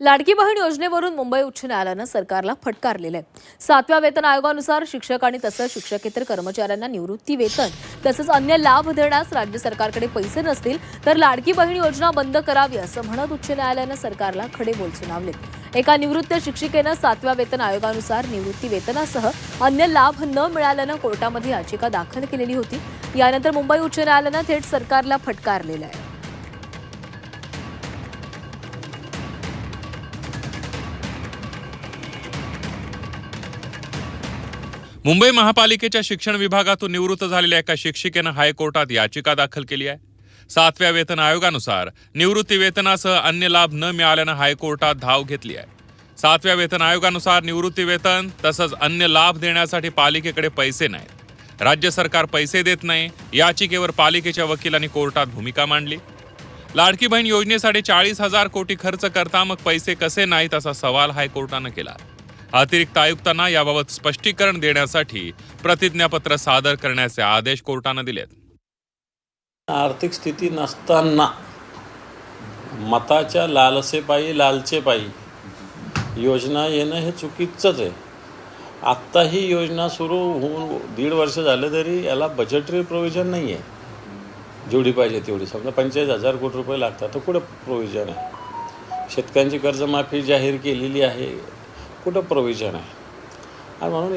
लाडकी बहीण योजनेवरून मुंबई उच्च न्यायालयानं सरकारला फटकारलेलं आहे। 7व्या वेतन आयोगानुसार शिक्षक आणि तसंच शिक्षकेतर कर्मचाऱ्यांना निवृत्ती वेतन तसंच अन्य लाभ देण्यास राज्य सरकारकडे पैसे नसतील तर लाडकी बहीण योजना बंद करावी असं म्हणत उच्च न्यायालयानं सरकारला खडेबोल सुनावले। एका निवृत्त शिक्षिकेनं 7व्या वेतन आयोगानुसार निवृत्ती वेतनासह अन्य लाभ न मिळाल्यानं कोर्टामध्ये याचिका दाखल केलेली होती। यानंतर मुंबई उच्च न्यायालयानं थेट सरकारला फटकारलेलं आहे। मुंबई महापालिकेच्या शिक्षण विभागातून निवृत्त झालेल्या एका शिक्षिकेनं हायकोर्टात याचिका दाखल केली आहे। 7व्या वेतन आयोगानुसार निवृत्ती वेतनासह अन्य लाभ न मिळाल्यानं हायकोर्टात धाव घेतली आहे। 7व्या वेतन आयोगानुसार निवृत्ती वेतन तसंच अन्य लाभ देण्यासाठी पालिकेकडे पैसे नाहीत। राज्य सरकार पैसे देत नाही। याचिकेवर पालिकेच्या वकिलांनी कोर्टात भूमिका मांडली। लाडकी बहीण योजनेसाठी 40,000 कोटी खर्च करता मग पैसे कसे नाहीत असा सवाल हायकोर्टानं केला। अतिरिक्त आयुक्तांना याबाबत स्पष्टीकरण देण्यासाठी प्रतिज्ञापत्र सादर करण्याचे आदेश कोर्टानं दिलेत। आर्थिक स्थिती नसताना मताच्या लालचेपायी योजना येणं हे चुकीचंच आहे। आत्ता ही योजना सुरू होऊन 1.5 वर्ष झालं तरी याला बजेटरी प्रोव्हिजन नाही आहे जेवढी पाहिजे तेवढी। समजा 45,000 कोटी रुपये लागतात तर कुठं प्रोव्हिजन आहे? शेतकऱ्यांची कर्जमाफी जाहीर केलेली आहे, कुठं प्रोव्हिजन आहे? आणि म्हणून